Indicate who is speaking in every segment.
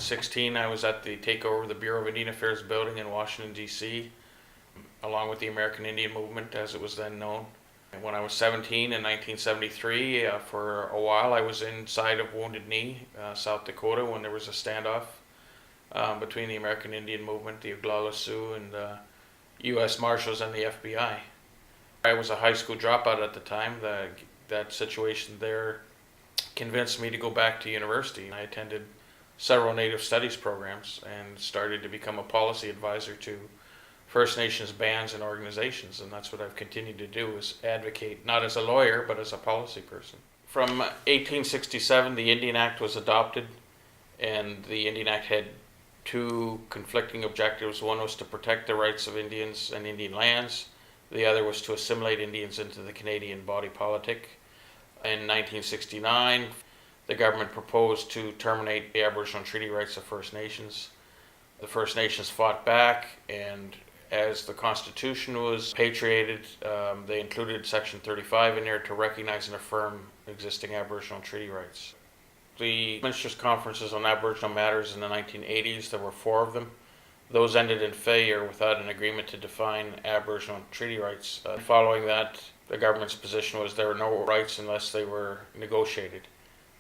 Speaker 1: 2016, I was at the takeover of the Bureau of Indian Affairs building in Washington, D.C., along with the American Indian Movement, as it was then known. And when I was 17 in 1973, for a while I was inside of Wounded Knee, South Dakota, when there was a standoff between the American Indian Movement, the Oglala Sioux, and U.S. Marshals and the FBI. I was a high school dropout at the time. That situation there convinced me to go back to university. I attended several Native Studies programs and started to become a policy advisor to First Nations bands and organizations, and that's what I've continued to do, is advocate, not as a lawyer, but as a policy person. From 1867, the Indian Act was adopted, and the Indian Act had two conflicting objectives. One was to protect the rights of Indians and Indian lands. The other was to assimilate Indians into the Canadian body politic. In 1969, the government proposed to terminate the Aboriginal treaty rights of First Nations. The First Nations fought back, and as the Constitution was patriated, they included Section 35 in there to recognize and affirm existing Aboriginal treaty rights. The Ministers' Conferences on Aboriginal Matters in the 1980s, there were 4 of them. Those ended in failure without an agreement to define Aboriginal treaty rights. Following that, the government's position was there were no rights unless they were negotiated.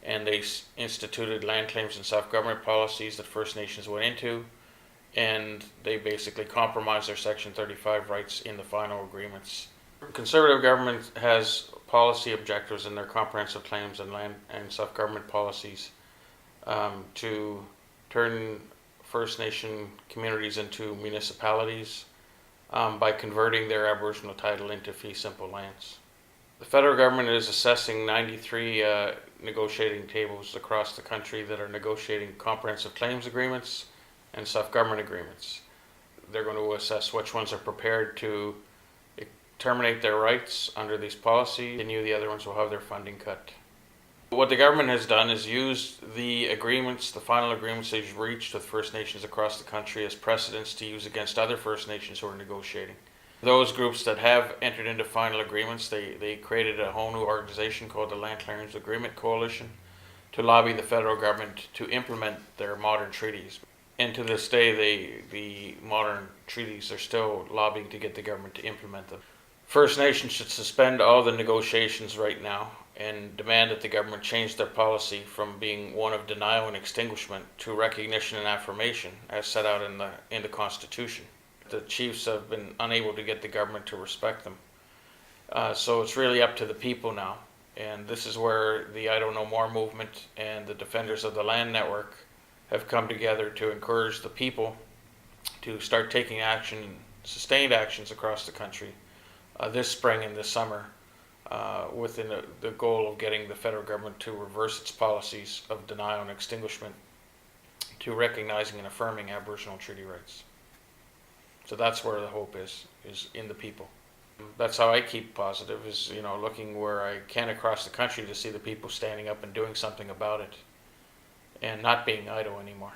Speaker 1: And they instituted land claims and self-government policies that First Nations went into, and they basically compromised their Section 35 rights in the final agreements. Conservative government has policy objectives in their comprehensive claims and land and self-government policies to turn First Nation communities into municipalities by converting their Aboriginal title into fee simple lands. The federal government is assessing 93 negotiating tables across the country that are negotiating comprehensive claims agreements and self-government agreements. They're going to assess which ones are prepared to terminate their rights under these policies, and the other ones will have their funding cut. What the government has done is used the agreements, the final agreements they've reached with First Nations across the country as precedents to use against other First Nations who are negotiating. Those groups that have entered into final agreements, they created a whole new organization called the Land Clearance Agreement Coalition to lobby the federal government to implement their modern treaties. And to this day, the modern treaties are still lobbying to get the government to implement them. First Nations should suspend all the negotiations right now and demand that the government change their policy from being one of denial and extinguishment to recognition and affirmation as set out in the Constitution. The chiefs have been unable to get the government to respect them. So it's really up to the people now. And this is where the I Don't Know More movement and the Defenders of the Land Network have come together to encourage the people to start taking action, sustained actions across the country this spring and this summer within the goal of getting the federal government to reverse its policies of denial and extinguishment to recognizing and affirming Aboriginal treaty rights. So that's where the hope is in the people. That's how I keep positive, is looking where I can across the country to see the people standing up and doing something about it and not being idle anymore.